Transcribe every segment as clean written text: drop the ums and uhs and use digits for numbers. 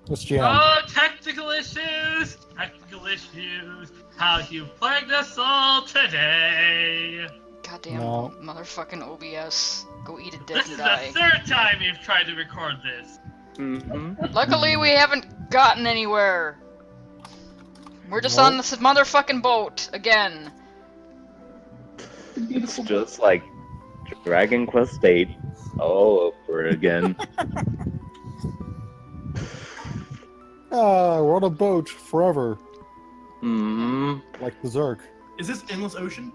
Let's jam. Oh, technical issues! Technical issues! How you plagued us all today! Goddamn No. motherfucking OBS. Go eat a dick This and is die. the third time you've tried to record this. Luckily, we haven't gotten anywhere. We're just Nope. on this motherfucking boat again. It's just like Dragon Quest VIII all over again. We're on a boat forever, like Berserk. Is this Endless Ocean?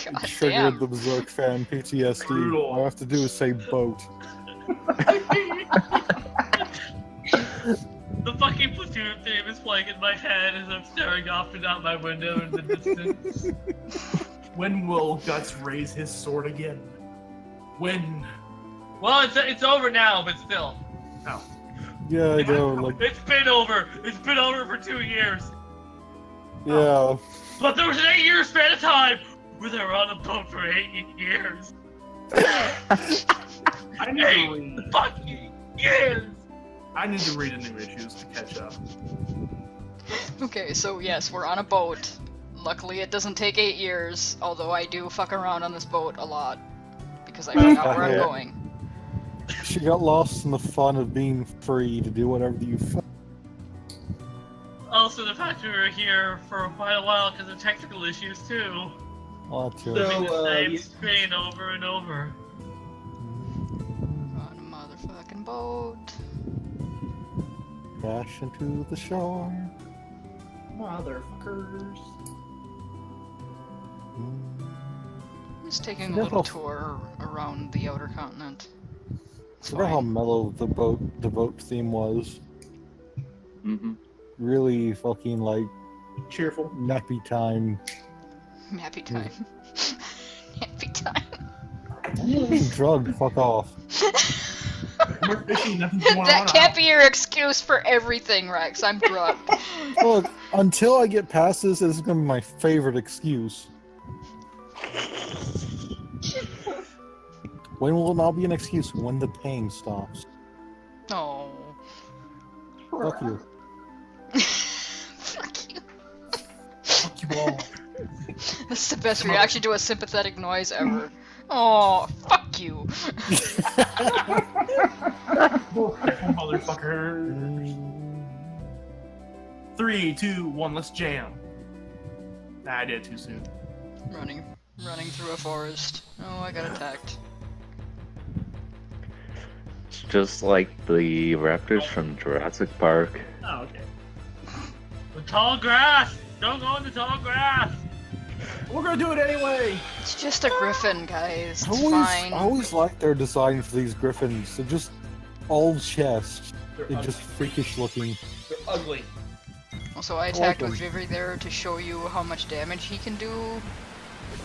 God Triggered damn. the Berserk fan PTSD. Brutal. All I have to do is say boat. The fucking Platoon theme is playing in my head as I'm staring off and out my window in the distance. When will Guts raise his sword again? When? Well, it's over now, but still. Oh. Yeah, I know, like, It's been over. It's been over for 2 years. yeah. But there was an 8-year span of time where they were on a boat for 8 years. I need to 8 read. fucking years. I need to read the new issues to catch up. Okay, so yes, we're on a boat. Luckily, it doesn't take 8 years, although I do fuck around on this boat a lot. Because I forgot where I'm Yeah. going. She got lost in the fun of being free to do whatever you Also, the fact we were here for quite a while because of technical issues too. want to. Flipping the So, same you- screen over and over. On a motherfucking boat. Dash into the shore. Motherfuckers. I'm just taking a Yeah, little well- tour around the outer continent. It's Forgot how fine. mellow the boat theme was. Really fucking like Cheerful. nappy time. Happy time. Happy time. I'm being drugged. Fuck off. We're fishing, nothing's going on. That can't be your excuse for everything, Rex. I'm drugged. Look, until I get past this is gonna be my favorite excuse. When will it not be an excuse? When the pain stops. Oh. Fuck you. Fuck you. Fuck you all. This is the best reaction to a sympathetic noise ever. Oh, fuck you. Motherfucker. 3, 2, 1, let's jam. Nah, I did it too soon. Running through a forest. Oh, I got attacked. It's just like the raptors from Jurassic Park. Oh, okay. The tall grass! Don't go in the tall grass! We're gonna do it anyway! It's just a griffin, guys. I It's always, fine. I always like their design for these griffins. They're just all chest. They're, They're ugly. just freakish looking. They're ugly. Also, I attacked with them. Vivri there to show you how much damage he can do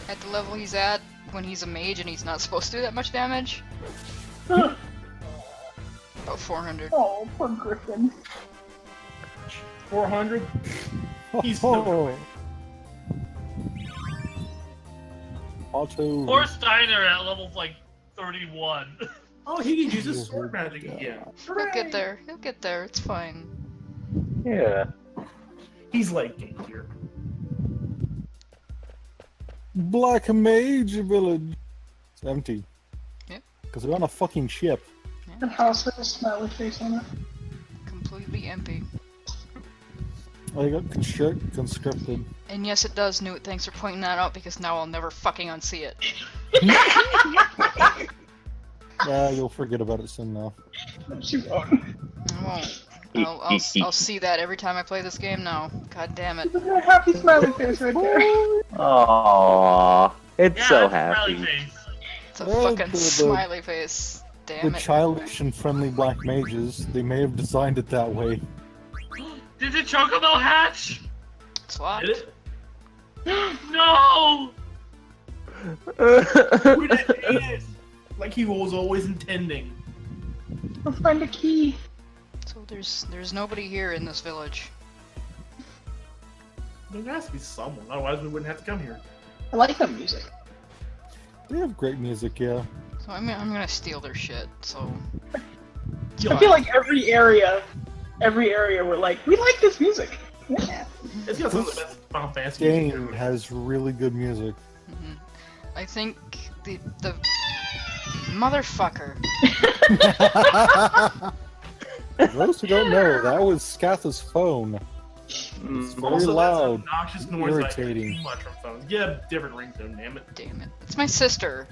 at the level he's at when he's a mage and he's not supposed to do that much damage. About 400. Oh, poor Griffin. 400? He's Oh. Auto. Poor Steiner at level like 31. Oh, he can use his sword magic again. He'll get there. He'll get there. It's fine. Yeah. He's late game here. Black Mage Village. It's empty. Yep. Because they're on a fucking ship. The house has a smiley face on it. Completely empty. They got conscripted. And yes, it does, Newt. Thanks for pointing that out because now I'll never fucking unsee it. Yeah, you'll forget about it soon now. She won't. I won't. I'll see that every time I play this game now. God damn it. Look at that happy smiley face right there. Aww. It's Yeah, so that's happy. Smiley face. It's a Oh, fucking the- smiley face. The Damn it. childish and friendly black mages, they may have designed it that way. Did the Chocobo hatch? It's locked. Did it? No! Where did it is? Like he was always intending. We'll find a key. So there's nobody here in this village. There has to be someone, otherwise we wouldn't have to come here. I like that music. They have great music, yeah. So I'm gonna steal their shit. So I feel like every area we're like, we like this music. Yeah. It's got some of the best Final Fantasy Game music. has really good music. mhm. I think the motherfucker. For those who don't know, that was Scatha's phone. It's very Also, loud. that's obnoxious noise irritating. Like too much from phones. Get a different ringtone, damn it. Damn it. It's my sister.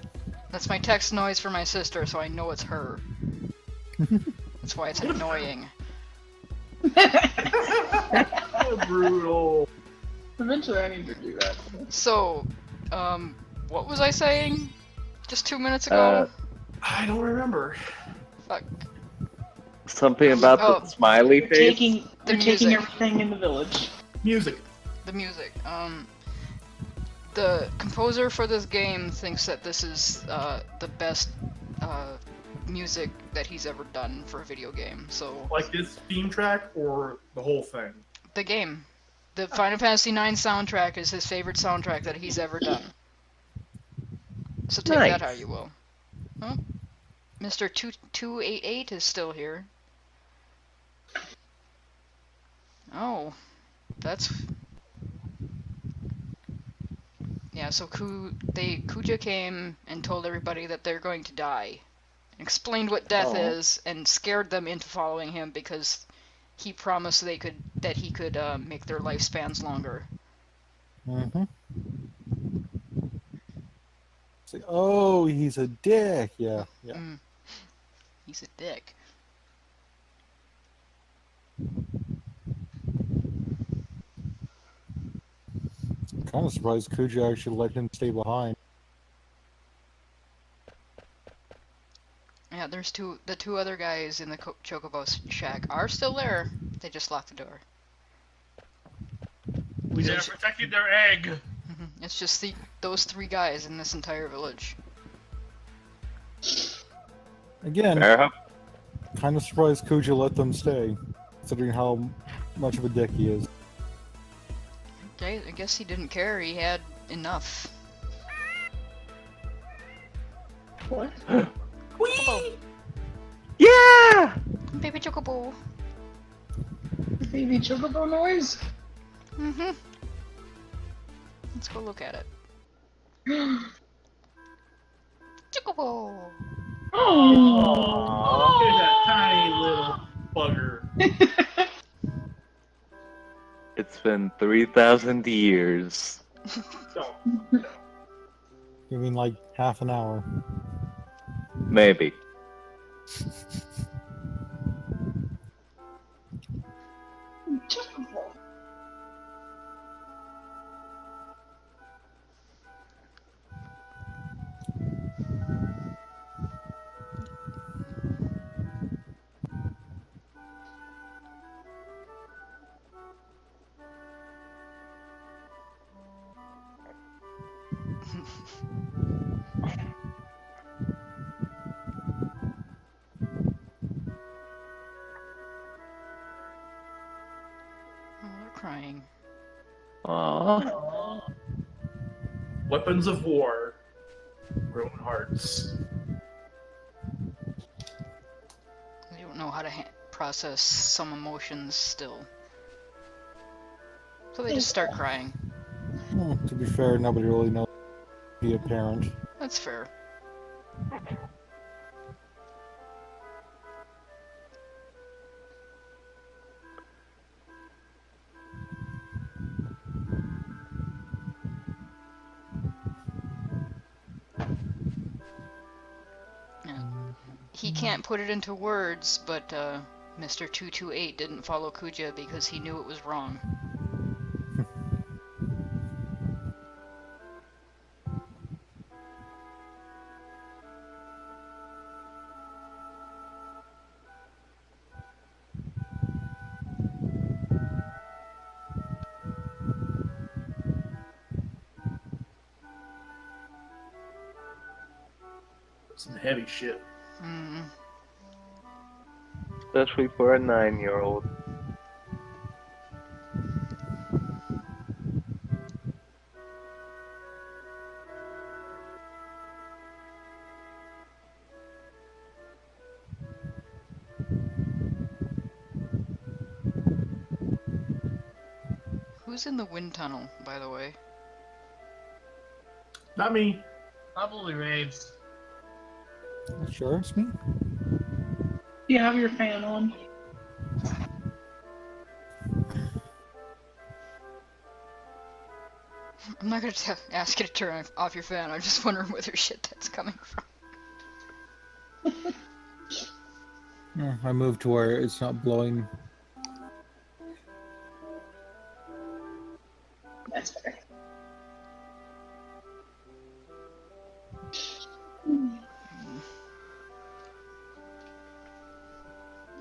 That's my text noise for my sister, so I know it's her. That's why it's annoying. Brutal. Eventually I need to do that. So, what was I saying? Just 2 minutes ago? I don't remember. Fuck. Something about Oh. the smiley They're face. taking music. everything in the village. Music. The music. The composer for this game thinks that this is the best music that he's ever done for a video game. So Like this theme track or the whole thing? the game, the Final Fantasy IX soundtrack is his favorite soundtrack that he's ever done. So take that how Nice. you will. Huh? Mr. 2288 is still here. Oh, that's. Yeah, so Kuja came and told everybody that they're going to die. Explained what death Aw. is and scared them into following him because he promised he could make their lifespans longer. Mm-hmm. It's like, oh, he's a dick. Yeah, yeah. Mm. He's a dick. Kind of surprised Kuja actually let him stay behind. Yeah, there's the two other guys in the Chocobo shack are still there. They just locked the door. They're protecting their egg. It's just those three guys in this entire village. Again, Fair. kind of surprised Kuja let them stay, considering how much of a dick he is. I guess he didn't care. He had enough. What? Chocobo. Yeah! Baby Chocobo. Baby chocobo noise? Mm-hmm. Let's go look at it. Chocobo. Oh, look at that tiny little bugger. It's been 3,000 years. Don't. You mean like half an hour? Maybe. Chocobo. Oh, they're crying. Aww. Weapons of war. Grown hearts. They don't know how to process some emotions still. So they just start crying. To be fair, nobody really knows to be a parent. That's fair. Yeah. He can't put it into words, but Mr. 228 didn't follow Kuja because he knew it was wrong. Some heavy shit. Mm. Especially for a 9-year-old. Who's in the wind tunnel, by the way? Not me. Probably raids. Sure, it's me. You have your fan on. I'm not gonna ask you to turn off your fan. I'm just wondering where the shit that's coming from. I moved to where it's not blowing. That's fair.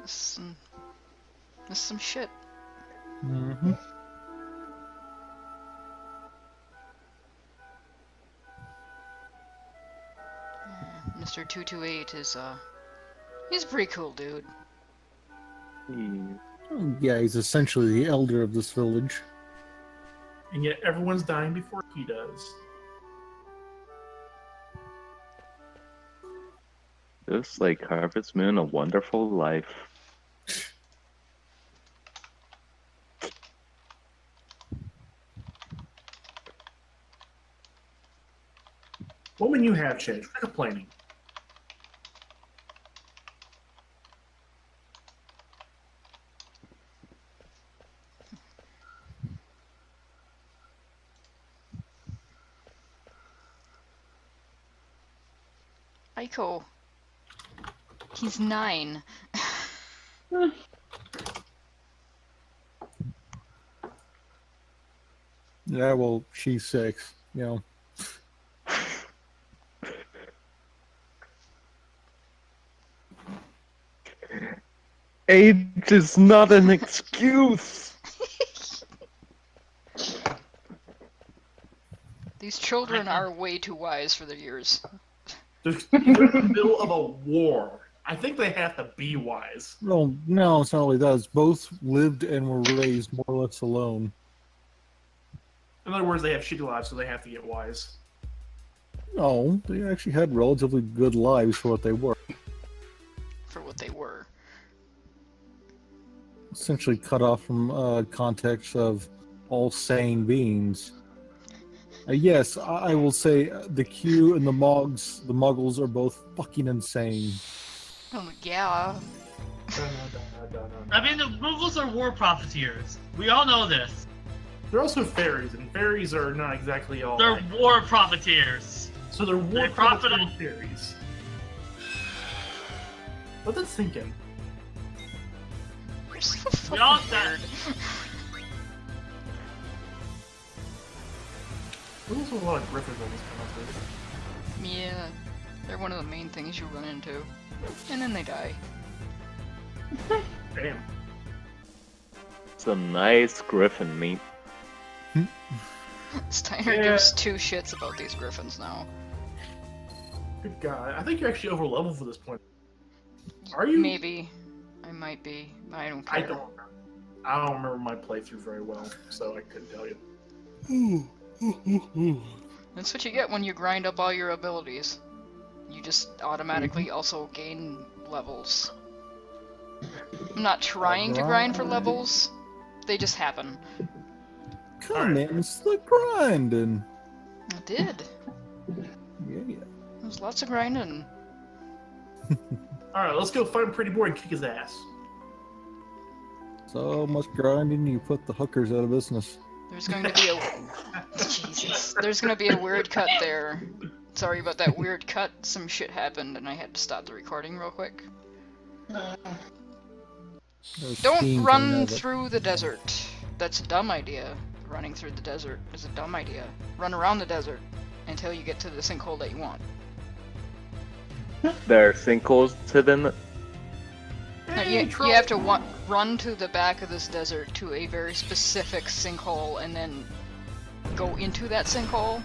This is some shit. Mm-hmm. Mr. 228 is he's a pretty cool dude. Yeah, he's essentially the elder of this village. And yet everyone's dying before he does. Just like Harvest Moon, A Wonderful Life. Woman, you have changed. We're complaining. Aiko. He's 9. Yeah, well, she's 6, you know. Age is not an excuse. These children are way too wise for their years. They're in the middle of a war. I think they have to be wise. Well, no, it's not only that. It's both lived and were raised more or less alone. In other words, they have shitty lives, so they have to get wise. No, they actually had relatively good lives for what they were. For what they were. Essentially cut off from context of all sane beings. Yes, I will say the Q and the Muggles are both fucking insane. Oh, yeah. I mean, the Muggles are war profiteers. We all know this. They're also fairies, and fairies are not exactly all. They're like- war profiteers. So they're war they profit profiteering off- fairies. Let that sink in. We're so We all fucking said- weird. There's also a lot of griffins on this continent. Yeah, they're one of the main things you run into. And then they die. Damn. Some nice griffin meat. Steiner Yeah. gives 2 shits about these griffins now. Good God. I think you're actually over level for this point. Are you? Maybe. I might be. I don't care. I don't remember my playthrough very well, so I couldn't tell you. That's what you get when you grind up all your abilities. You just automatically also gain levels. I'm not trying to grind for levels. They just happen. Commence the grinding. I did. Yeah. There's lots of grinding. Alright, let's go find Pretty Boy and kick his ass. So much grinding, you put the hookers out of business. There's going to be a... Jesus. There's going to be a weird cut there. Sorry about that weird cut. Some shit happened and I had to stop the recording real quick. There's Don't steam coming out run of it. through the desert. That's a dumb idea. Running through the desert is a dumb idea. Run around the desert until you get to the sinkhole that you want. There are sinkholes hidden. No, you have to run to the back of this desert to a very specific sinkhole and then go into that sinkhole.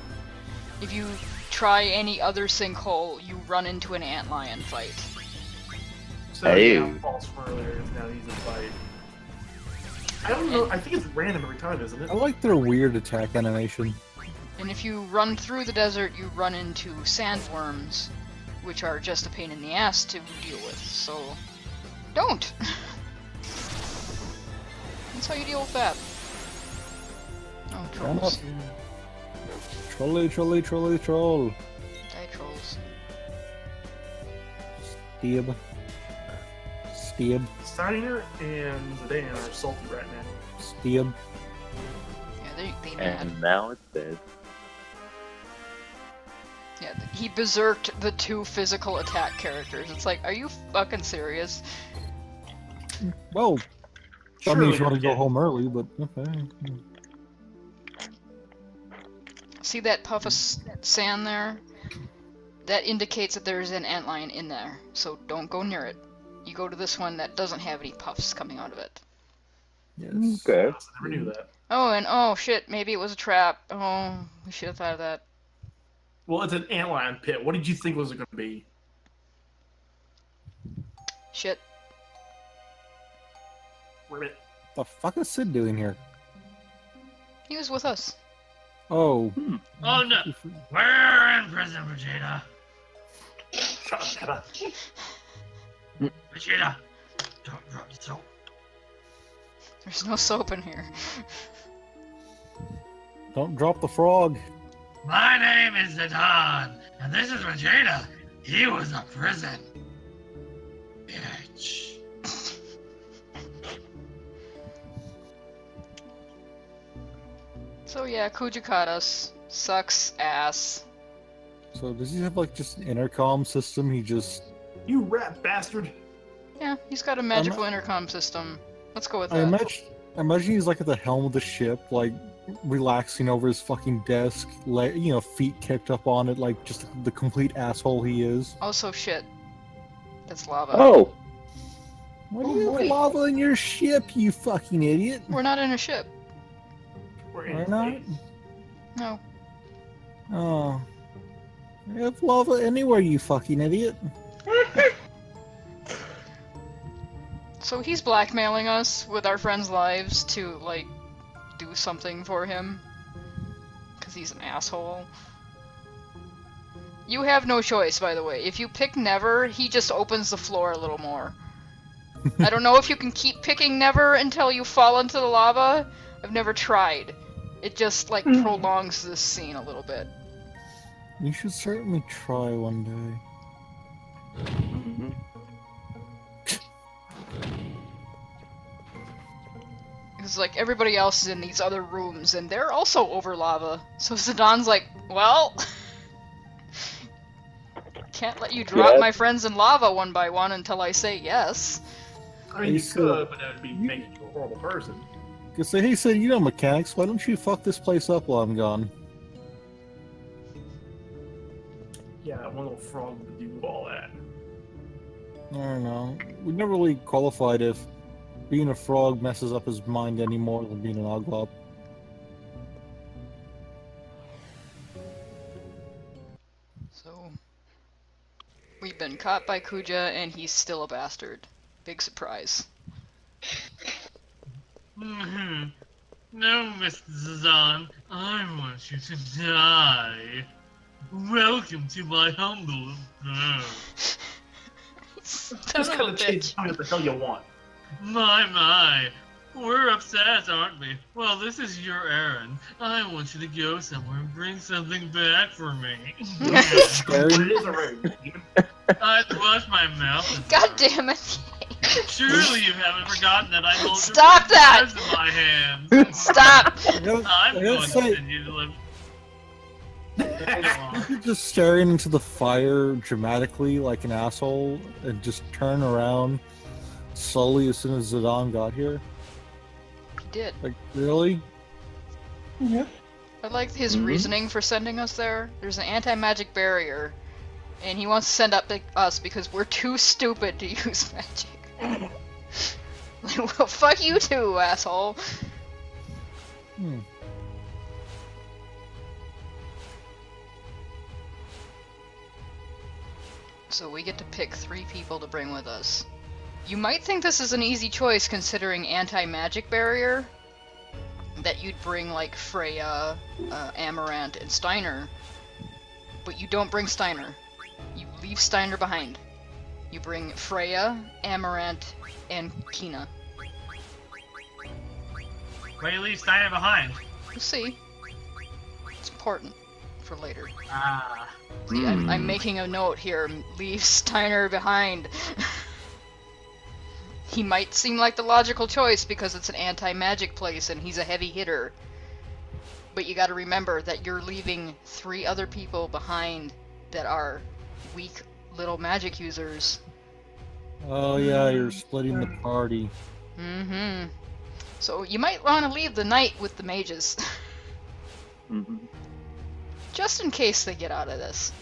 If you try any other sinkhole, you run into an antlion fight. So Hey. yeah, false from earlier is now easy to fight. I don't know, I think it's random every time, isn't it? I like their weird attack animation. And if you run through the desert, you run into sandworms, which are just a pain in the ass to deal with, so don't! That's how you deal with that. Oh, Fair enough. trolls. Trolly, trolly, trolly, troll. Die trolls. Steeb. Steeb. Steiner and Zidane are salty right now. Steeb. Yeah, they mad. And now it's dead. Yeah, he berserked the 2 physical attack characters. It's like, are you fucking serious? Well, that Surely means you want to you're go home early, but okay. See that puff of sand there? That indicates that there's an antlion in there, so don't go near it. You go to this one that doesn't have any puffs coming out of it. Yes. Okay. I never knew that. Oh, and oh shit, maybe it was a trap. Oh, we should have thought of that. Well, it's an antlion pit. What did you think was it going to be? Shit. Ribbit. The fuck is Sid doing here? He was with us. Oh. Oh no, we're in prison, Vegeta. Shut up, shut up. Vegeta, don't drop the soap. There's no soap in here. Don't drop the frog. My name is Zidane, and this is Vegeta. He was a prison. Bitch. So yeah, Kuja caught us. Sucks ass. So does he have like just an intercom system? He just You rat bastard. Yeah, he's got a magical intercom system. Let's go with I that. imagine he's like at the helm of the ship, like relaxing over his fucking desk, like feet kicked up on it, like just the complete asshole he is. Also shit. That's lava. Oh! Why do you have lava in your ship, you fucking idiot? We're not in a ship. We're Why in not? space. No. Oh. You have lava anywhere, you fucking idiot. So he's blackmailing us with our friends' lives to, like, do something for him. Because he's an asshole. You have no choice, by the way. If you pick Never, he just opens the floor a little more. I don't know if you can keep picking Never until you fall into the lava. I've never tried. It just, like, prolongs this scene a little bit. You should certainly try one day. Mhm. Because, like, everybody else is in these other rooms, and they're also over lava. So Zidane's like, well... can't let you drop Yeah. my friends in lava one by one until I say yes. I mean, you Hey, could, but that would be making you a horrible person. Just say, hey, Sid, you know mechanics, why don't you fuck this place up while I'm gone? Yeah, that one little frog would do all that. I don't know. We never really qualified if being a frog messes up his mind any more than being an Oglop. So, we've been caught by Kuja, and he's still a bastard. Big surprise. Mm-hmm. No, Mr. Zidane, I want you to die. Welcome to my humble abode. Son Just of kind a of change bitch. tell me what the hell you want. My. We're upset, aren't we? Well, this is your errand. I want you to go somewhere and bring something back for me. What it is already. I wash my mouth. and God damn it. Surely you haven't forgotten that I hold Stop your that! lives in my hands. Stop! I gotta I'm I going gotta to say, send you to live. you're just staring into the fire dramatically like an asshole and just turn around slowly as soon as Zidane got here. He did. Like, really? Yeah. I like his reasoning for sending us there. There's an anti-magic barrier, and he wants to send up us because we're too stupid to use magic. Like, well, fuck you too, asshole. Hmm. So we get to pick 3 people to bring with us. You might think this is an easy choice considering anti-magic barrier, that you'd bring like Freya, Amaranth, and Steiner, but you don't bring Steiner. You leave Steiner behind. You bring Freya, Amaranth, and Kina. Why you leave Steiner behind? We'll see. It's important for later. Ah. See, I'm making a note here. Leave Steiner behind. He might seem like the logical choice because it's an anti-magic place and he's a heavy hitter. But you gotta remember that you're leaving 3 other people behind that are weak little magic users. Oh yeah, you're splitting the party. Mm-hmm. So you might want to leave the knight with the mages. Mhm. Just in case they get out of this.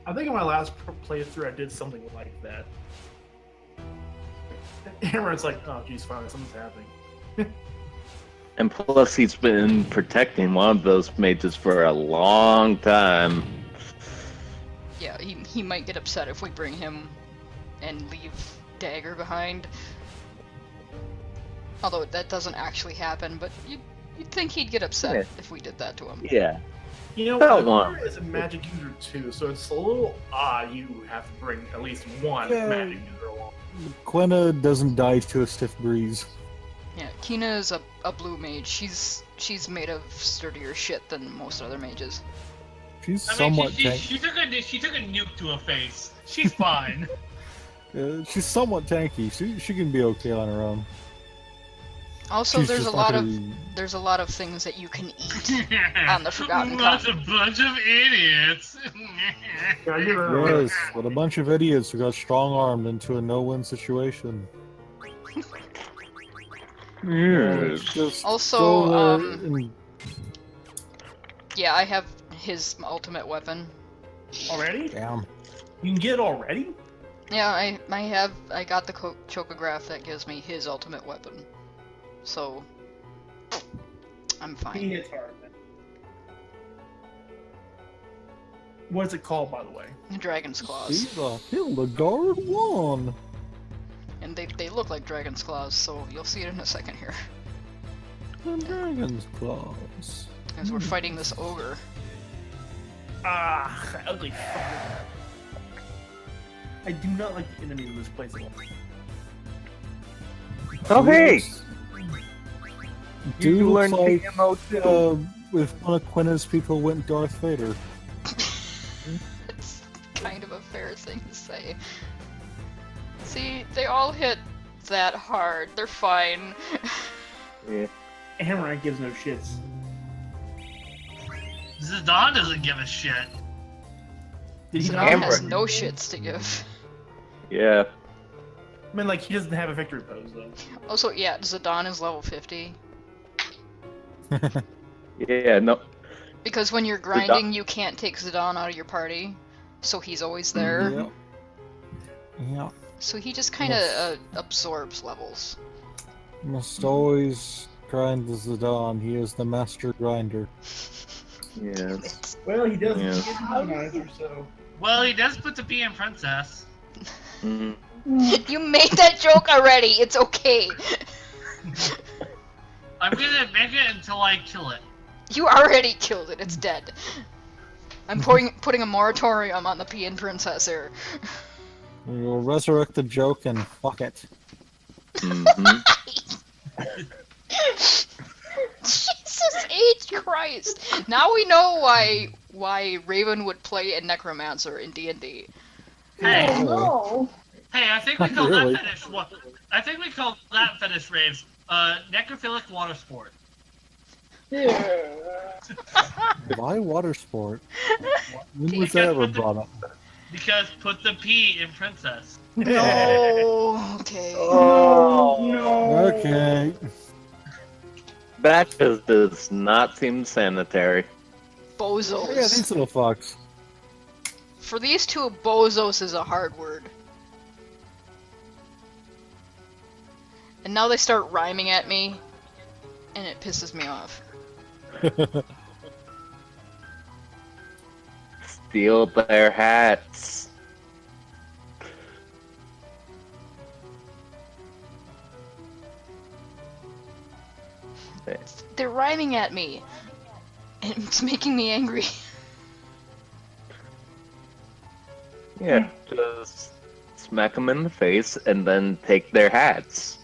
I think in my last playthrough I did something like that. Hammer's like, oh geez, finally something's happening. And plus, he's been protecting one of those mages for a long time. Yeah, he might get upset if we bring him and leave Dagger behind. Although that doesn't actually happen, but you'd think he'd get upset Yeah. if we did that to him. Yeah. You know, Don't want Hammer is a magic user too, so it's a little odd you have to bring at least one Yeah. magic user along. Quina doesn't die to a stiff breeze. Yeah, Kina is a blue mage. She's made of sturdier shit than most other mages. She's I mean, somewhat she tanky. took a nuke to her face. She's fine. She's somewhat tanky. She can be okay on her own. Also, She's there's a just lot not of gonna there's a lot of things that you can eat on the Forgotten What's a Continent. bunch of idiots. Yeah, you're be- right. Yes, with a bunch of idiots who got strong-armed into a no-win situation. Hmm. Just Also, go there and- Yeah, I have his ultimate weapon. Already? damn. You can get it already? Yeah, I got the chocograph that gives me his ultimate weapon. So I'm He fine. hits hard. What's it called, by the way? Dragon's claws. See the Hildegard won. And they look like dragon's claws, so you'll see it in a second here. The dragon's claws. As we're fighting this ogre. Ah, that ugly fucker. I do not like the enemies in this place at all. Oh, hey! Dude You looks learned like KMO too. if one of Quina's people went Darth Vader. It's kind of a fair thing to say. See, they all hit that hard. They're fine. Yeah. Hammer gives no shits. Zidane doesn't give a shit. Did he Zidane not? Hammer. has no shits to give. Yeah. I mean, like, he doesn't have a victory pose, though. Also, yeah, Zidane is level 50. Yeah, no. Because when you're grinding, you can't take Zidane out of your party. So he's always there. Yep. Yeah. So he just kind of absorbs levels. Must always grind the Zidane. He is the master grinder. Yeah. Well, he does. Yeah. He's a harmonizer, so. Well, he does put the P in princess. Mm. You made that joke already. It's okay. I'm gonna make it until I kill it. You already killed it. It's dead. I'm putting a moratorium on the P in princess here. We'll resurrect the joke and fuck it. Mhm. Jesus H Christ! Now we know why Raven would play a necromancer in D&D. Hey, Oh no. hey, I think we call Really? that fetish what? I think we call that fetish raves. Necrophilic water sport. Yeah. Why water sport? When was Because that ever with the- brought up? Because put the P in princess. No. Okay. Oh No. Okay. That just does not seem sanitary. Bozos. Yeah, these little fucks. For these two, bozos is a hard word. And now they start rhyming at me, and it pisses me off. Steal their hats. They're rhyming at me, and it's making me angry. Yeah, just smack them in the face and then take their hats.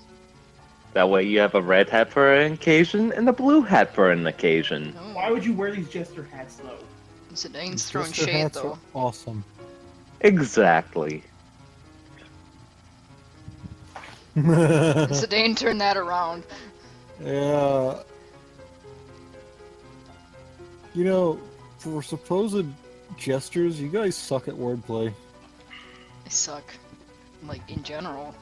That way you have a red hat for an occasion and a blue hat for an occasion. Why would you wear these jester hats though? Zidane's throwing Jester shade hats are though. awesome. Exactly. Zidane turned that around. Yeah. You know, for supposed jesters, you guys suck at wordplay. I suck. Like, in general.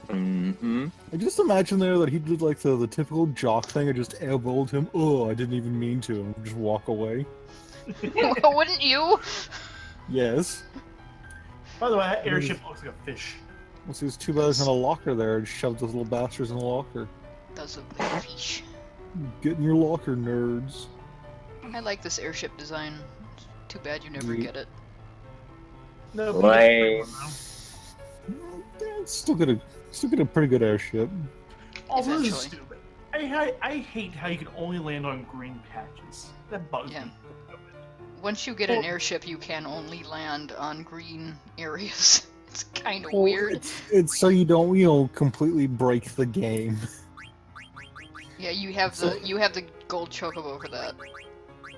Mm-hmm. I just imagine there that he did like the typical jock thing and just elbowed him. Oh, I didn't even mean to. And just walk away. Wouldn't you? Yes. By the way, that airship looks like a fish. Well, see, it's too bad there's not a locker there. Just shove those little bastards in the locker. Does look like a fish. Get in your locker, nerds. I like this airship design. Too bad you never Neat. get it. No, Lame. Yeah, it's still got a pretty good airship. Also, this is Eventually. stupid. I hate how you can only land on green patches. That bugs Yeah. me. Once you get an Well- airship, you can only land on green areas. It's kind of Well, weird. It's so you don't, completely break the game. Yeah, you have the gold chocobo for that.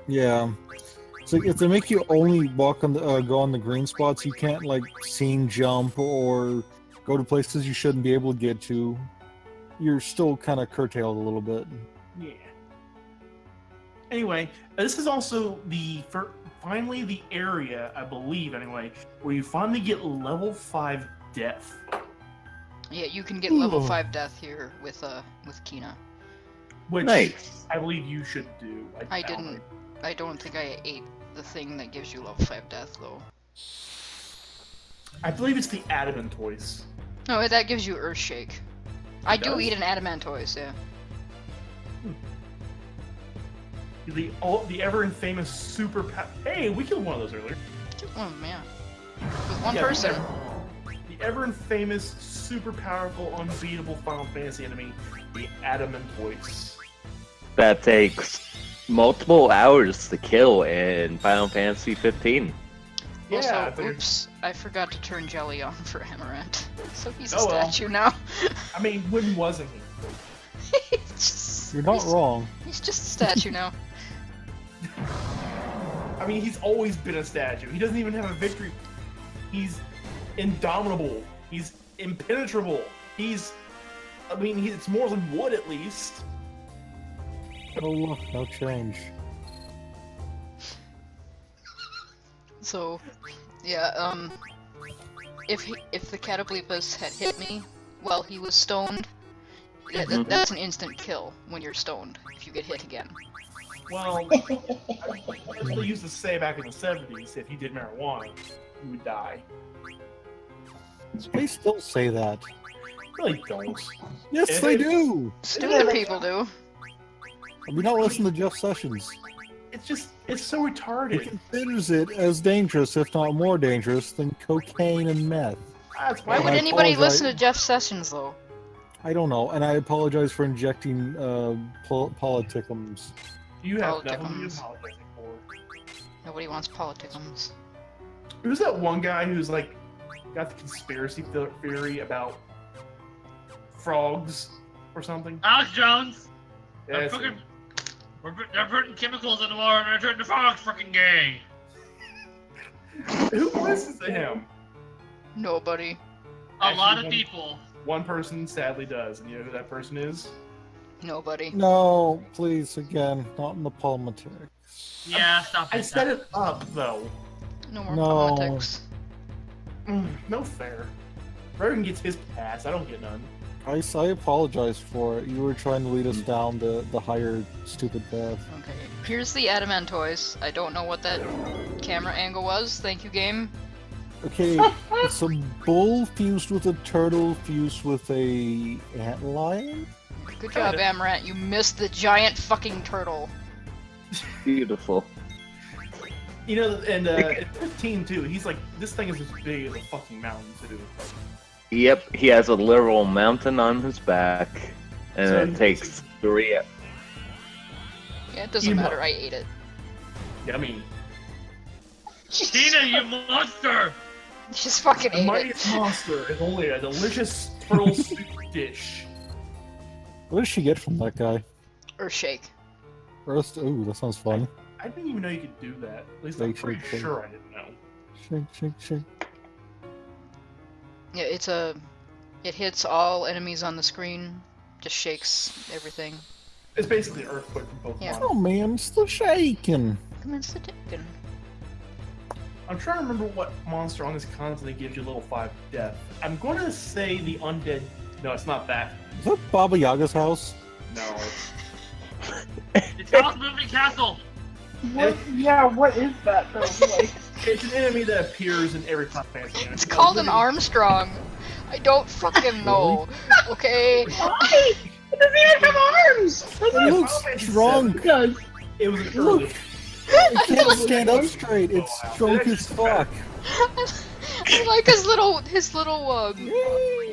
Yeah. So if they make you only walk on the go on the green spots, you can't like scene jump or go to places you shouldn't be able to get to. You're still kind of curtailed a little bit. Yeah. Anyway, this is also finally the area, I believe anyway, where you finally get level 5 death. Yeah, you can get level Ooh. 5 death here with Kina. Which Nice. I believe you should do. I didn't. I don't think I ate the thing that gives you level 5 death though. I believe it's the Adamantoise. No, that gives you Earthshake. I do does? eat an Adamantoise, yeah. The ever infamous super. Hey, we killed one of those earlier. Oh man. With one Yeah, person. The ever infamous, super powerful, unbeatable Final Fantasy enemy, the Adamantoise. That takes multiple hours to kill in Final Fantasy 15. Yeah, I Also, figured- oops, I forgot to turn Jelly on for Amarant. So he's a Oh, well. statue now. I mean, when wasn't he? He's just- You're not he's- wrong. He's just a statue now. I mean, he's always been a statue. He doesn't even have a victory. He's indomitable. He's impenetrable. It's more than wood at least. Oh look, no change. So, yeah, if the Catoblepas had hit me while he was stoned, that's an instant kill when you're stoned, if you get hit again. Well, that's what they used to say back in the 70s. If you did marijuana, you would die. They still say that. Really don't. Yes, they do! Stupid people do. We not listen to Jeff Sessions. It's so He retarded. considers it as dangerous, if not more dangerous, than cocaine and meth. That's Why I would anybody apologize. listen to Jeff Sessions, though? I don't know, and I apologize for injecting politicums. You have nothing to be Politicums. apologizing for. Nobody wants politicums. Who's that one guy who's like got the conspiracy theory about frogs or something? Alex Jones. Yeah, They're putting chemicals in the water and they're turning the frogs freaking gay. who listens to him? Nobody. A lot of Actually, people. One person sadly does, and you know who that person is? Nobody. No, please, again, not in the politics. Yeah, stop it. I set it up though. No more No. politics. No fair. Reagan gets his pass. I don't get none. I apologize for it. You were trying to lead us down the higher stupid path. Okay, here's the Adamantoise. I don't know what that camera angle was. Thank you, game. Okay, it's a bull fused with a turtle fused with a antlion? Good job, Amarant. You missed the giant fucking turtle. Beautiful. You know, and at 15 too, he's like, this thing is as big as a fucking mountain too. Yep, he has a literal mountain on his back, and So it takes 3. Yeah, it doesn't Emo. matter. I ate it. Yummy. Tina, you monster! Just fucking The ate it. mightiest monster is only a delicious turtle soup dish. What does she get from that guy? Earthshake. First, ooh, that sounds fun. I didn't even know you could do that. At least Shake, I'm pretty shake, shake. sure I didn't know. Shake, shake, shake. Yeah, it hits all enemies on the screen, just shakes everything. It's basically an earthquake from Pokemon. Yeah. Oh man, it's still shaking. Come on, sit down. I'm trying to remember what monster on this constantly gives you level 5 death. I'm going to say the undead. No, it's not that. Is that Baba Yaga's house? No. It's House Moving Castle. What? Yeah, what is that though? Like, It's an enemy that appears in every Final Fantasy game. It's called an Armstrong. I don't fucking know. Okay. why? It doesn't even have arms. It Final looks Fantasy drunk. It does. It was an early. It can't stand up straight. It's drunk as fuck. I like his little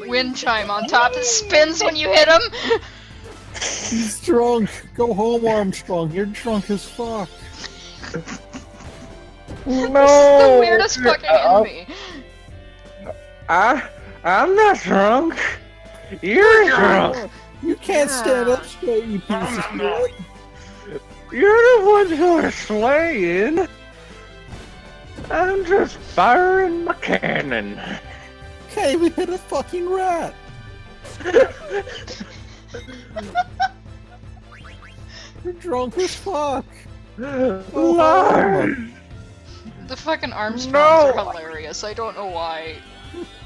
wind chime on top that spins when you hit him. He's drunk. Go home, Armstrong. You're drunk as fuck. No. This is the weirdest fucking enemy. I'm not drunk. You're drunk. You can't stand up straight, you piece of shit. You're the one who are slaying. I'm just firing my cannon. Okay, we hit a fucking rat. You're drunk as fuck. Lord. The fucking Armstrongs No. are hilarious. I don't know why.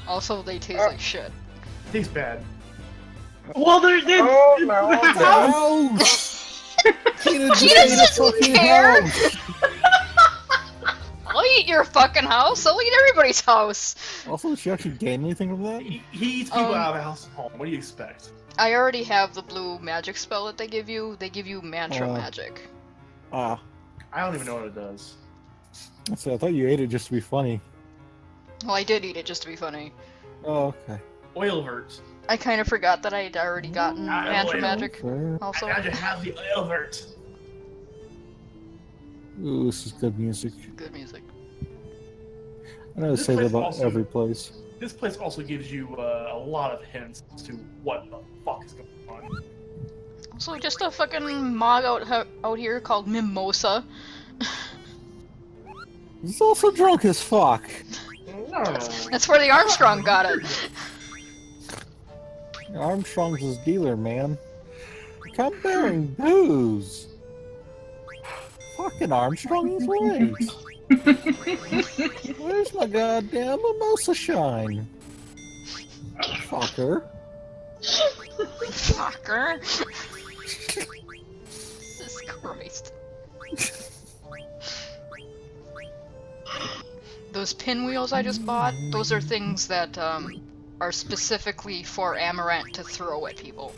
Also, they taste like shit. Tastes bad. Well, there's Oh my House! Tina just Tina ate a doesn't fucking care. house! I'll eat your fucking house. I'll eat everybody's house. Also, did she actually gain anything from that? He eats people out of the house and home. What do you expect? I already have the blue magic spell that they give you. They give you mantra Oh. magic. Ah, I don't even know what it does. I thought you ate it just to be funny. Well, I did eat it just to be funny. Oh, okay. Oil hurts. I kind of forgot that I had already gotten Ah, mantra oil. magic. Fair. Also, I just have the oil hurt. Ooh, this is good music. good music. I know to This say that place about also- every place. This place also gives you a lot of hints as to what the fuck is going on. Also, just a fucking mog out here called Mimosa. He's also drunk as fuck. No. That's where the Armstrong got it. Armstrong's his dealer, man. Come bearing booze. Fucking Armstrong, he's right. Where's my goddamn mimosa shine? Fucker. Fucker. Jesus Christ. Those pinwheels I just bought, those are things that are specifically for Amaranth to throw at people.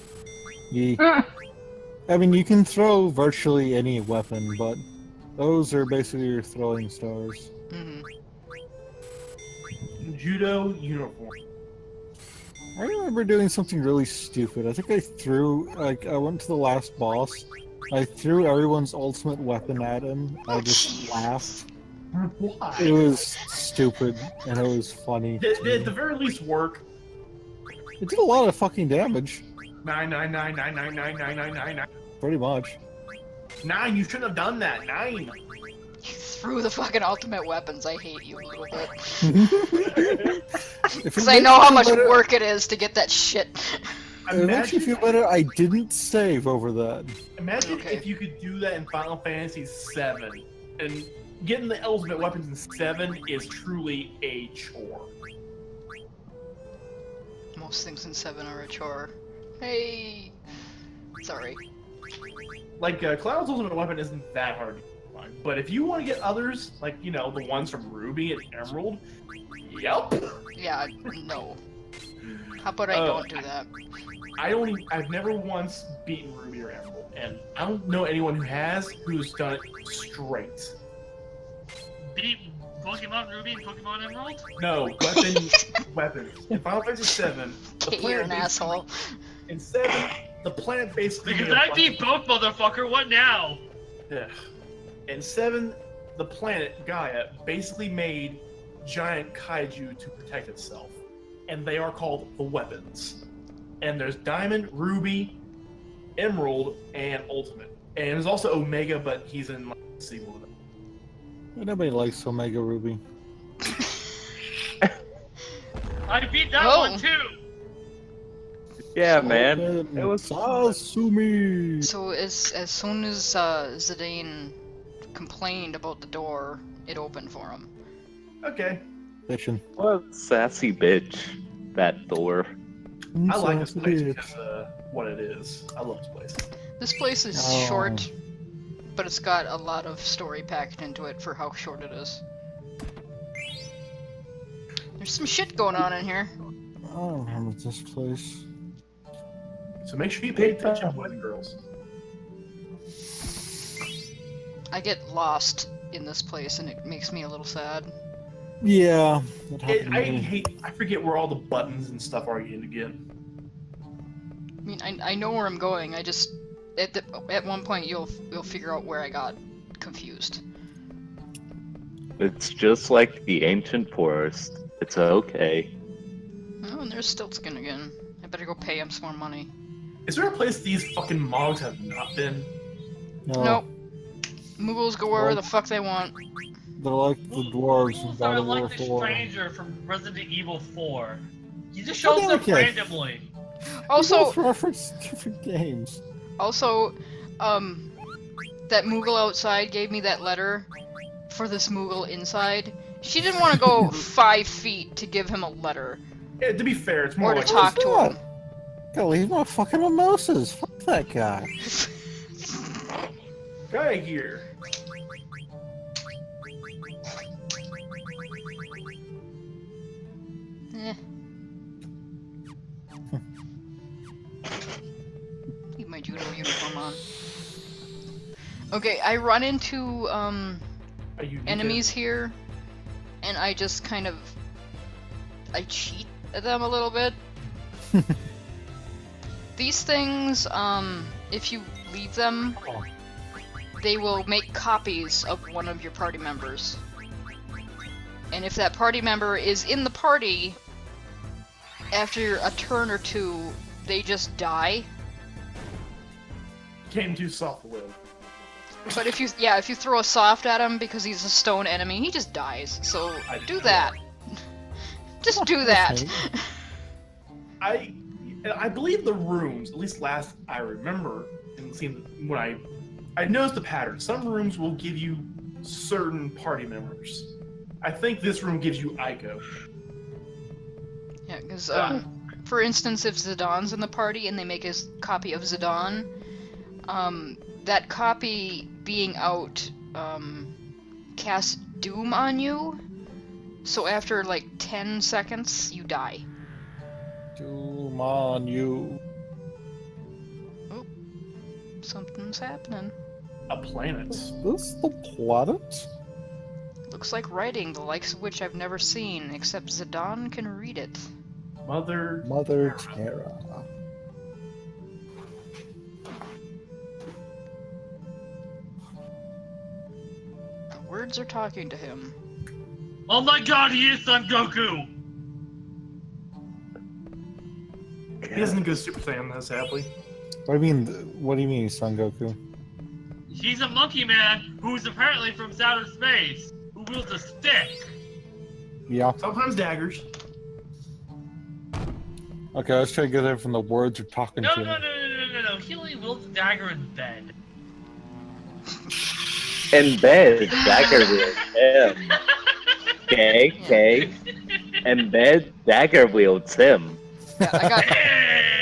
I mean, you can throw virtually any weapon, but those are basically your throwing stars. hmm Judo uniform. I remember doing something really stupid. I think I threw, I went to the last boss. I threw everyone's ultimate weapon at him. I just laughed. Why? It was stupid, and it was funny. Did at the very least work. It did a lot of fucking damage, 9. pretty much. 9. You shouldn't have done that. 9. You threw the fucking ultimate weapons. I hate you a little bit. Because I know how much work it is to get that shit. It makes you feel better. I didn't save over that. Imagine Okay. if you could do that in Final Fantasy VII, and getting the ultimate weapons in 7 is truly a chore. Most things in 7 are a chore. Hey! Sorry. Like, Cloud's ultimate weapon isn't that hard to find, but if you want to get others, like, you know, the ones from Ruby and Emerald, yep. Yeah, no. How about I don't do that? I've never once beaten Ruby or Emerald, and I don't know anyone who has who's done it straight. Beat Pokemon Ruby and Pokemon Emerald? No, weapons. In Final Fantasy VII, the Okay, you're an planet asshole. in 7, the planet basically Because made a I bunch beat both, motherfucker, what now? Ugh. In 7, the planet Gaia basically made giant kaiju to protect itself, and they are called the weapons. And there's Diamond, Ruby, Emerald, and Ultimate. And there's also Omega, but he's in like, the sequel. Nobody likes Omega Ruby. I beat that Oh. one too. Yeah, man. Open It was Sasumi. So as soon as Zidane complained about the door, it opened for him. Okay. Bitchin'. What a sassy bitch. That door. I like this place Sassy because what it is. I love this place. This place is Oh. short, but it's got a lot of story packed into it for how short it is. There's some shit going on in here. bitch. I don't remember this place. So make sure you pay attention, boys and girls. I get lost in this place and it makes me a little sad. Yeah, that happened to me. I forget where all the buttons and stuff are again. I mean, I know where I'm going. I just at one point you'll figure out where I got confused. It's just like the ancient forest. It's okay. Oh, and there's Stiltskin again. I better go pay him some more money. Is there a place these fucking mogs have not been? No, Nope. Muggles go wherever the fuck they want. they're like the dwarves in Rules God are of War like the 4. stranger from Resident Evil 4. He just shows Okay, up okay. randomly. Also, both reference different games. that Moogle outside gave me that letter for this Moogle inside. She didn't want to go 5 feet to give him a letter Yeah, to be fair, it's more or to like talk to him. Gotta leave my fucking mimosas. Fuck that guy. guy here. Eh. Leave my judo uniform on. Okay, I run into Are you enemies here, and I just kind of I cheat at them a little bit. These things, if you leave them, they will make copies of one of your party members. And if that party member is in the party, after a turn or two, they just die. Came too soft to live. But if you throw a soft at him because he's a stone enemy, he just dies. So I do that. Just do that. I believe the rooms, at least last I remember, and seeing when I noticed the pattern. Some rooms will give you certain party members. I think this room gives you Aiko. Yeah, because for instance, if Zidane's in the party and they make a copy of Zidane, that copy being out casts Doom on you. So after like 10 seconds, you die. Doom on you. Oh, something's happening. A planet. Is this the planet? Looks like writing, the likes of which I've never seen, except Zidane can read it. Mother Terra. The words are talking to him. Oh my god, he is Son Goku! He doesn't go Super Saiyan that sadly. What do you mean? What do you mean, Son Goku? He's a monkey man who's apparently from outer space, who wields a stick. Yeah. Sometimes daggers. Okay, let's try to get it from the words you're talking No, to. no, no, no, no, no, no. He only wields a dagger in bed. In bed, dagger wields him. Okay. In bed, dagger wields him. Yeah,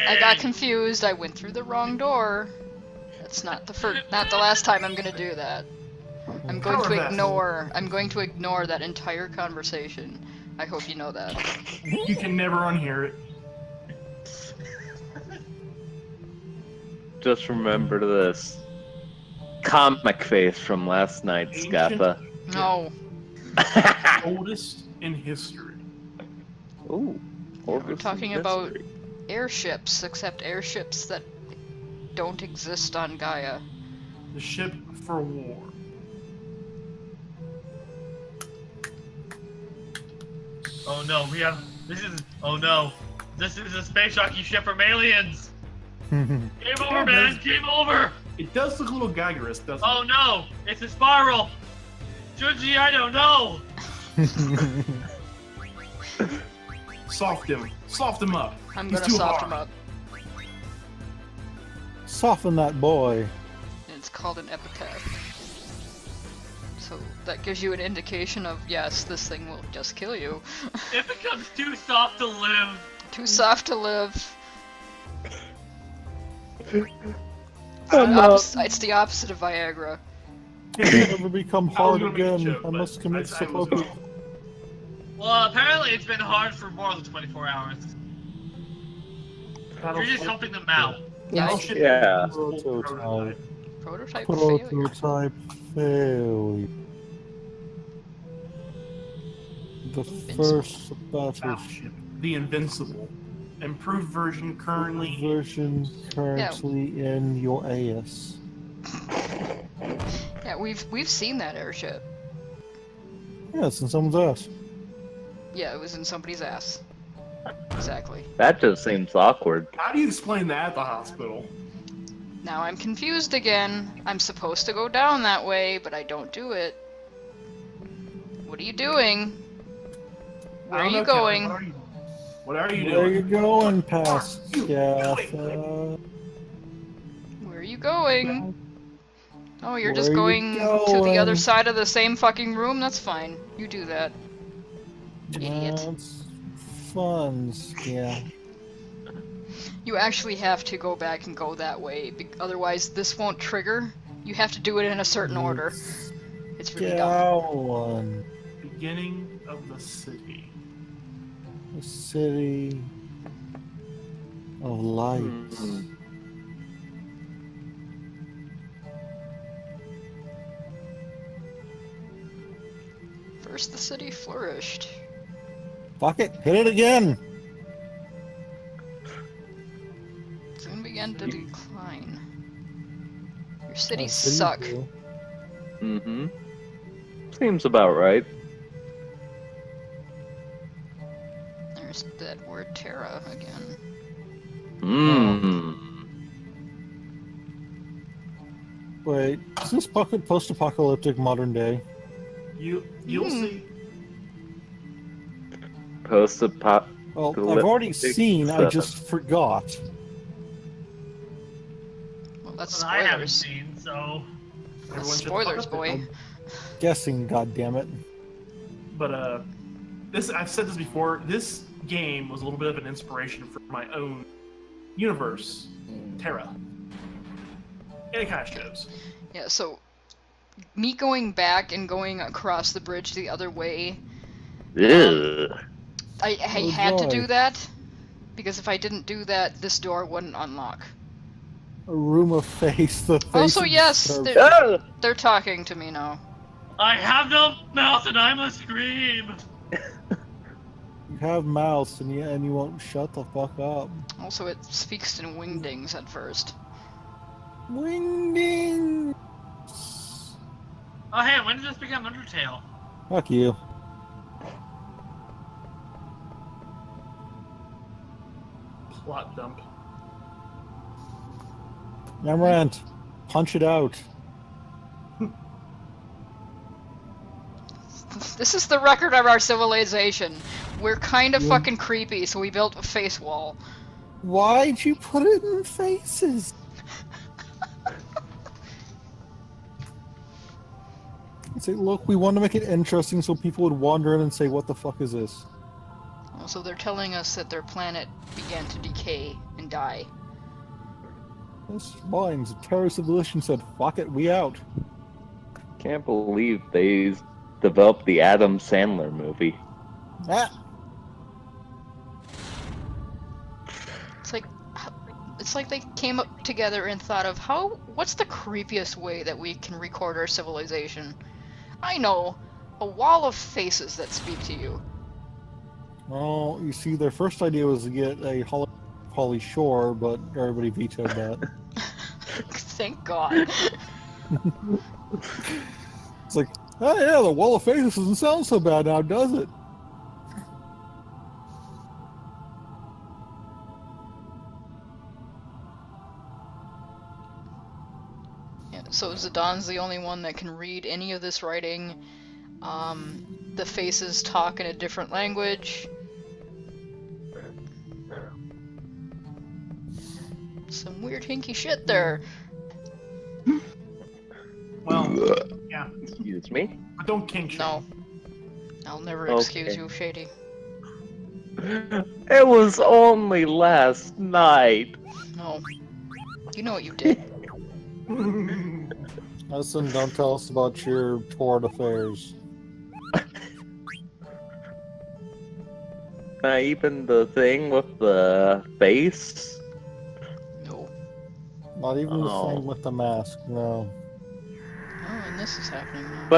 I got confused. I went through the wrong door. That's not the last time I'm gonna do that. I'm going Power to vessel. ignore that entire conversation. I hope you know that. You can never unhear it. Just remember this. Comic face from last night, Ancient- Scappa. No. Oldest in history. Ooh. We're talking about airships, except airships that don't exist on Gaia. The ship for war. Oh no, this is a space jockey ship from aliens! Game over, man. Game over. It does look a little gaggerous, doesn't Oh no, it's a spiral. Junji, I don't know. it? Soft him up. I'm He's gonna too soft hard. him up. Soften that boy. It's called an epitaph. So that gives you an indication of, yes, this thing will just kill you. It becomes too soft to live. Too soft to live. Oh, no. It's the opposite of Viagra. It can never become I was hard gonna make a again. joke, I but must commit I was seppuku. Well, apparently it's been hard for more than 24 hours. You're just helping them out. Yeah, Battleship Yeah. prototype. prototype failure. Prototype failure. The first battleship Battleship. The Invincible. Improved version currently. version currently in your AS. Yeah, we've seen that airship. Yeah, it's in someone's ass. Yeah, it was in somebody's ass. Exactly. That just seems awkward. How do you explain that at the hospital? Now I'm confused again. I'm supposed to go down that way, but I don't do it. What are you doing? Where I are don't you know, Kevin, going? What are you Where doing? you going, past You Gaffa? Where are you going? Oh, you're Where just are you going to the other going? side of the same fucking room? That's fine. You do that. Idiot. That's fun, yeah. You actually have to go back and go that way, otherwise this won't trigger. You have to do it in a certain order. It's really dumb. One. Beginning of the city. The city of lights. Hmm. First the city flourished. Fuck it, hit it again! Soon began to decline. Your cities City suck. view. Mm-hmm. Seems about right. There's that word Terra again. Mmm. Wait, is this post-apocalyptic modern day? You'll Hmm. see. Well, I've already Apocalyptic seen, I stuff. just forgot. Well, that's But I haven't spoilers. seen, so. That's Everyone should spoilers, fuck up boy. Guessing, goddammit. But this I've said this before. This game was a little bit of an inspiration for my own universe, Terra. And it kind of shows. Yeah, so me going back and going across the bridge the other way, Ugh. I Oh, had to do joy. that because if I didn't do that, this door wouldn't unlock. A room of face, the face Also, of yes, disturbance. Ah! they're talking to me now. I have no mouth and I must scream. You have mouths and you won't shut the fuck up. Also, it speaks in wingdings at first. Wingding! Oh hey, when did this become Undertale? Fuck you. Plot dump. Amaranth, punch it out. This is the record of our civilization. We're kind of Yeah. fucking creepy, so we built a face wall. Why'd you put it in faces? Say, look, we want to make it interesting so people would wander in and say, what the fuck is this? Also, they're telling us that their planet began to decay and die. This minds. Terror Civilization said, fuck it, we out. Can't believe they developed the Adam Sandler movie. Ah! It's like they came up together and thought of what's the creepiest way that we can record our civilization? I know, a wall of faces that speak to you. Well, you see, their first idea was to get a Holly Shore, but everybody vetoed that. Thank God. It's like, oh yeah, the wall of faces doesn't sound so bad now, does it? So Zidon's the only one that can read any of this writing. The faces talk in a different language. Some weird hinky shit there. Well, yeah, Excuse me. but don't kink shame. No. I'll never Okay. excuse you, Shady. It was only last night. No. You know what you did. Listen, don't tell us about your toward affairs. Even the thing with the face. No. Not even the Oh. thing with the mask, no. Oh, and this is happening now.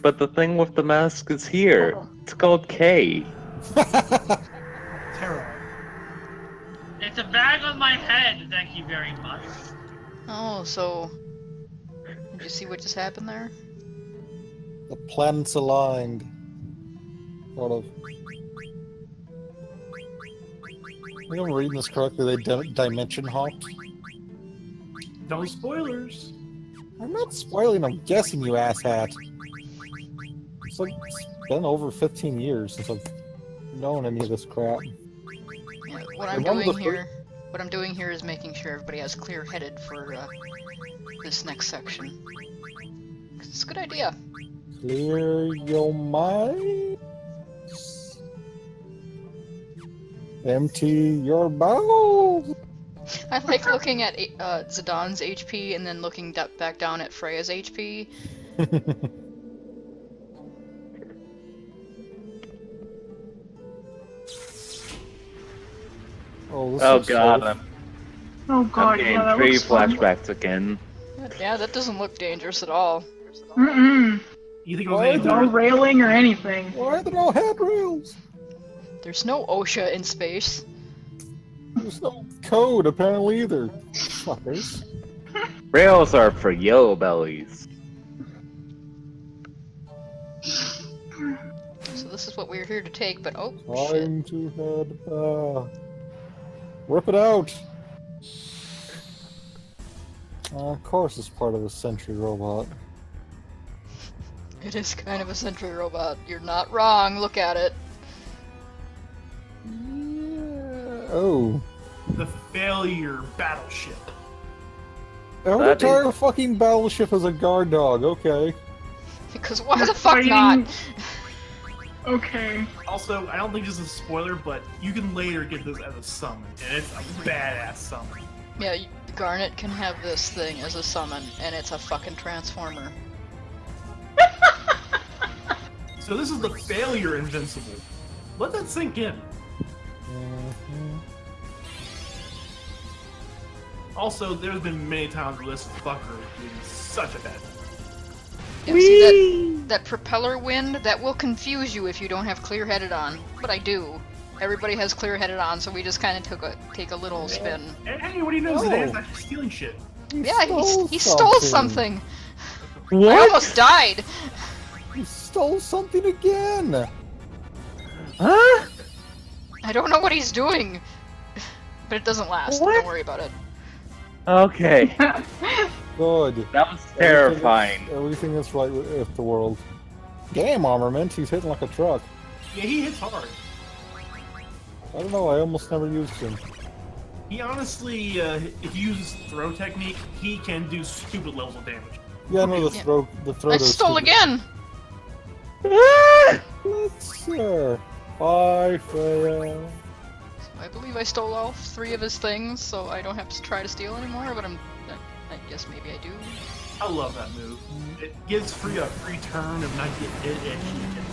But the thing with the mask is here. It's called K. Terror. It's a bag on my head, thank you very much. Oh, so... Did you see what just happened there? The planets aligned. Sort of. I think I'm reading this correctly. They dimension hopped. No spoilers. I'm not spoiling, I'm guessing, you asshat. It's like, it's been over 15 years since I've known any of this crap. Yeah, what I'm Remember doing the here... What I'm doing here is making sure everybody has clear-headed for, this next section. 'Cause it's a good idea. Clear your mind. Empty your bowels. I like looking at Zidon's HP and then looking back down at Freya's HP. Oh, this Oh is god, safe. I'm Oh god, getting yeah, that three looks fun. flashbacks again. Yeah, that doesn't look dangerous at all. Mm-mm. You think it was Why any the- No different? railing or anything. Why are there no handrails? There's no OSHA in space. There's no code apparently either. Fuckers. Rails are for yellow bellies. So this is what we're here to take, but oh, shit. Time to head. Rip it out. Of course, it's part of a Sentry robot. It is kind of a sentry robot. You're not wrong, look at it. Yeah. Oh. The failure battleship. Our That entire fucking battleship is a guard dog. Okay. Because why the We're fuck not? fighting- Okay. Also, I don't think this is a spoiler, but you can later get this as a summon, and it's a badass summon. Yeah, Garnet can have this thing as a summon, and it's a fucking transformer. So this is the failure invincible. Let that sink in. Mhm. Also, there's been many times where this fucker is such a bad. Yeah, see that propeller wind? That will confuse you if you don't have clear-headed on. But I do. Everybody has clear-headed on, so we just kind of take a little spin. And anybody knows it is Oh. actually stealing shit. Yeah, he stole something. I What? almost died. You stole something again. Huh? I don't know what he's doing. But it doesn't last. What? Don't worry about it. Okay. Good. That was terrifying. Everything is right with the world. Damn, Armament, he's hitting like a truck. Yeah, he hits hard. I don't know, I almost never used him. He honestly, if you use his throw technique, he can do stupid levels of damage. Yeah, no, the Yeah. throw I does stole stupid- again. Ah! Let's bye, Freya. I believe I stole all 3 of his things, so I don't have to try to steal anymore. But I guess maybe I do. I love that move. It gives Freya a free turn of not getting hit, and she can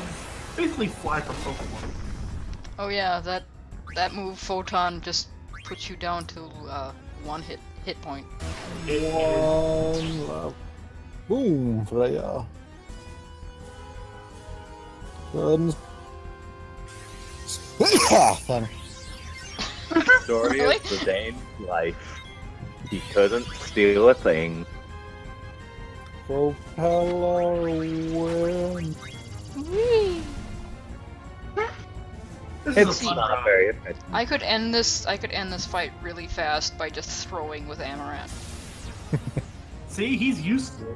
basically fly for Pokemon. Oh yeah, that move Photon just puts you down to 1 hit point. It is- One love. Boom, Freya. Good. Then. Story Really? of Zidane's life. He couldn't steal a thing. Propeller wind. This is It's a fun not ride. very efficient. I could end this fight really fast by just throwing with Amaranth. See, he's useful.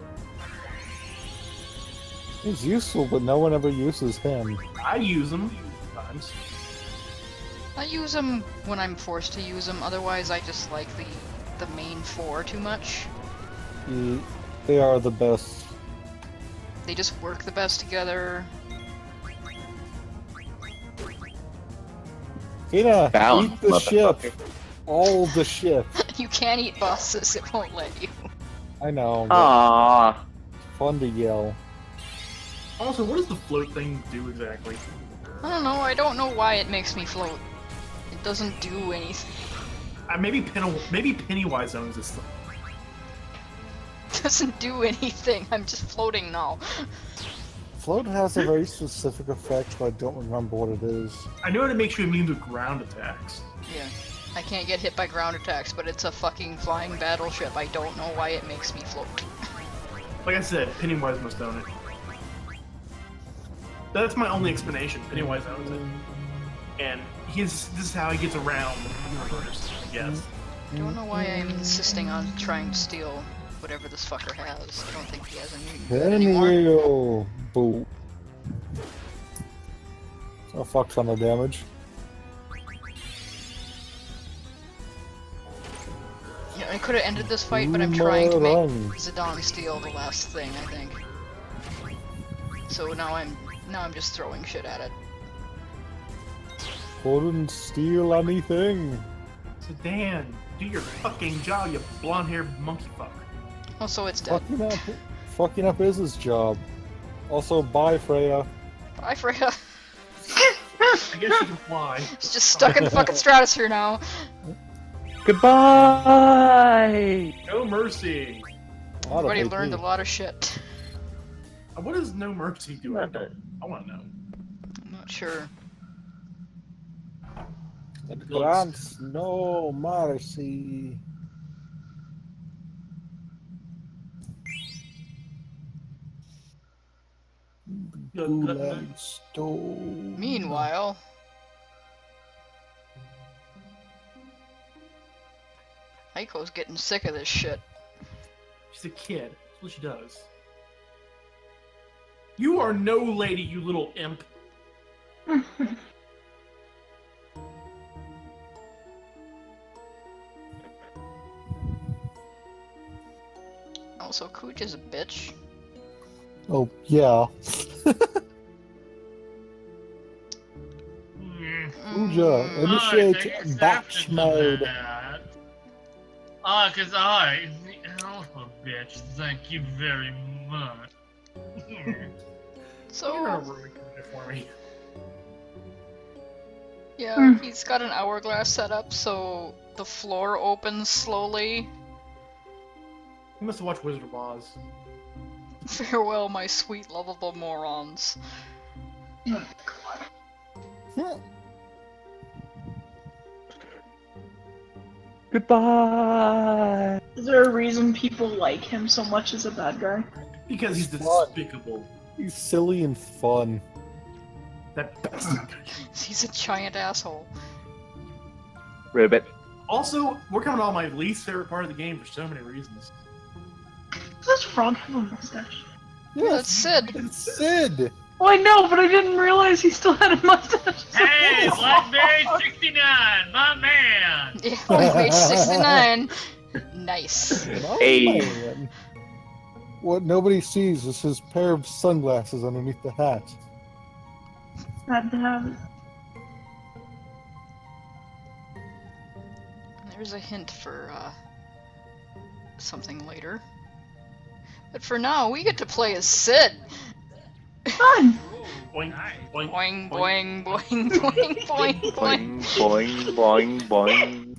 He's useful, but no one ever uses him. I use him sometimes. I use them when I'm forced to use them. Otherwise, I just like the main four too much. They are the best. They just work the best together. Tina, Balance, eat the ship. motherfucker. All the ship. You can't eat bosses; it won't let you. I know. but Aww. it's fun to yell. Also, what does the float thing do exactly? I don't know. I don't know why it makes me float. It doesn't do anything. Maybe Pennywise owns this thing. It doesn't do anything. I'm just floating now. Float has a very specific effect, but I don't remember what it is. I know it makes you immune to ground attacks. Yeah. I can't get hit by ground attacks, but it's a fucking flying battleship. I don't know why it makes me float. Like I said, Pennywise must own it. That's my only explanation. Pennywise owns it. And this is how he gets around the universe, I guess. I don't know why I'm insisting on trying to steal whatever this fucker has. I don't think he has any anymore. Anyway, boo. A fuck ton of damage. Yeah, I could have ended this fight, but I'm trying to make Boomerang. Zidane steal the last thing, I think. So now I'm just throwing shit at it. Couldn't steal anything. So Dan, do your fucking job, you blonde-haired monkey fuck. Also, it's dead. Fucking up is his job. Also, bye, Freya. Bye, Freya. I guess you can fly. It's just stuck in the fucking stratosphere now. Goodbye. No mercy. Everybody learned a lot of shit. What does no mercy do? I want to know. I'm not sure. Grants no mercy. Gulag stone. Meanwhile, Aiko's getting sick of this shit. She's a kid. That's what she does. You are no lady, you little imp. Also, Cooch is a bitch. Oh, yeah. Uja, initiate batch mode. Cause I, the alpha bitch, thank you very much. You're So, gonna ruin it for me. yeah, he's got an hourglass set up, so the floor opens slowly. You must have watched Wizard of Oz. Farewell, my sweet, lovable morons. Goodbye. Is there a reason people like him so much as a bad guy? Because he's Fun. despicable. He's silly and fun. That bastard. He's a giant asshole. Ribbit. Also, we're coming on my least favorite part of the game for so many reasons. Does this frog have a mustache? Yes, That's Sid. it's Sid. Oh, I know, but I didn't realize he still had a mustache. Hey, Blackberry 69, my man! Yeah, page 69. Nice. Oh, Hey. man. What nobody sees is his pair of sunglasses underneath the hat. Had to have it. There's a hint for, something later. But for now, we get to play as Sid. Fun! Boing, boing, Boing, boing, boing, boing, boing, boing. Boing, boing, boing.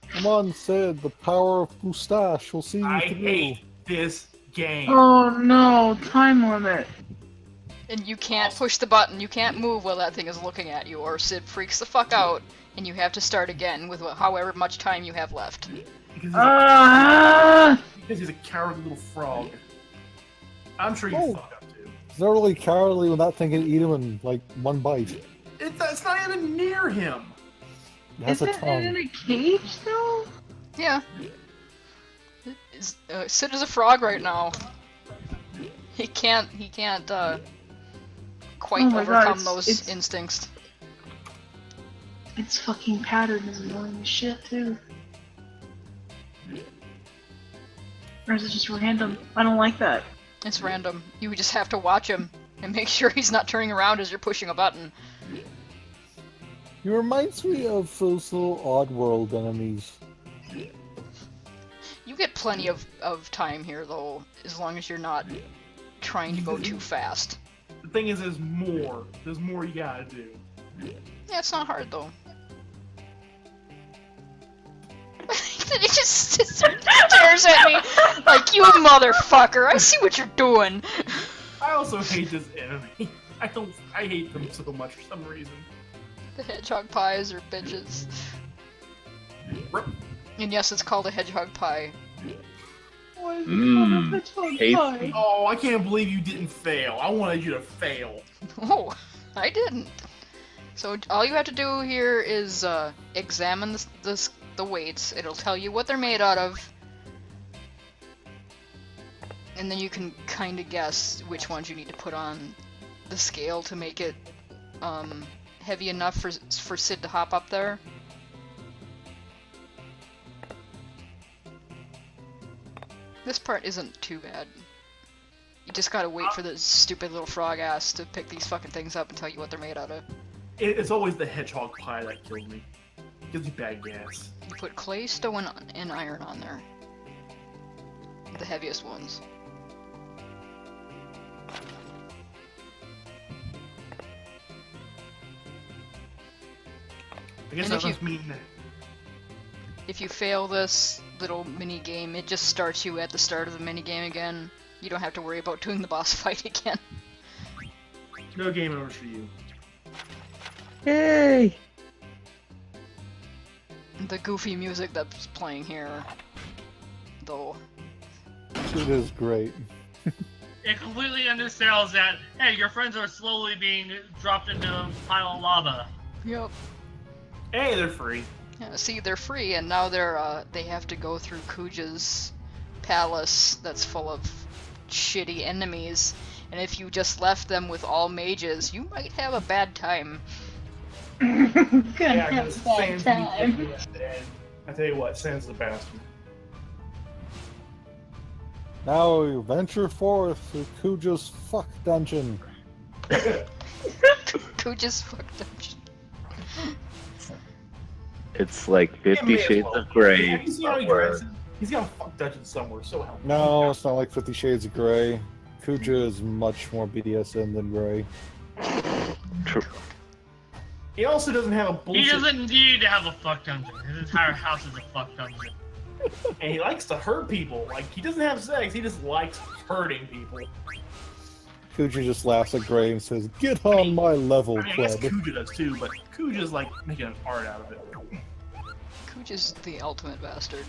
Come on, Sid. The power of mustache will see you I through. hate this game. Oh no, time limit. And you can't push the button, you can't move while that thing is looking at you, or Sid freaks the fuck out, and you have to start again with however much time you have left. Because he's a cowardly little frog. I'm sure you Oh. fucked up too. It's not really cowardly when that thing can eat him in like one bite. It's not even near him. It has Isn't a it in tongue. a cage though? Yeah. Sid is a frog right now. He can't quite Oh my God, overcome it's- those it's- instincts. Its fucking pattern is annoying as shit too. Or is it just random? I don't like that. It's random. You just have to watch him and make sure he's not turning around as you're pushing a button. He reminds me of those little Oddworld enemies. You get plenty of time here though, as long as you're not trying to go too fast. The thing is, there's more. There's more you gotta do. Yeah, it's not hard though. He just sits there and stares at me like, you motherfucker, I see what you're doing. I also hate this enemy. I hate them so much for some reason. The hedgehog pies are bitches. Rip. And yes, it's called a hedgehog pie. Why is it Mmm, called a hedgehog tasty. pie? Oh, I can't believe you didn't fail. I wanted you to fail. Oh, I didn't. So all you have to do here is examine the weights. It'll tell you what they're made out of. And then you can kind of guess which ones you need to put on the scale to make it heavy enough for Sid to hop up there. This part isn't too bad. You just gotta wait for the stupid little frog ass to pick these fucking things up and tell you what they're made out of. It's always the hedgehog pie that killed me. Gives you bad gas. You put clay, stone, and iron on there. The heaviest ones. I guess And that if you- must mean that. If you fail this little mini game, it just starts you at the start of the mini game again. You don't have to worry about doing the boss fight again. No game over for you. Yay! The goofy music that's playing here, though. It is great. It completely undersells that, hey, your friends are slowly being dropped into a pile of lava. Yep. Hey, they're free. Yeah, see, they're free, and now they have to go through Kuja's palace that's full of shitty enemies. And if you just left them with all mages, you might have a bad time. Gonna Yeah, have 'cause a bad Sans time. beat me at the end. I tell you what, Sans the bastard. Now we venture forth to Kuja's fuck dungeon. Kuja's fucked up. It's like It may 50 as Shades well. of Grey. Have you seen how he somewhere. dresses? He's got a fuck dungeon somewhere, so help. No, it's not like 50 Shades of Grey. Kuja is much more BDSM than Grey. True. He also doesn't have a He bullshit, doesn't need to have a fuck dungeon. His entire house is a fuck dungeon. and he likes to hurt people. Like, he doesn't have sex, he just likes hurting people. Kuja just laughs at Grey and says, "Get on my level, I mean, I guess pleb." Kuja does too, but Kuja's like making an art out of it. Kuja's the ultimate bastard.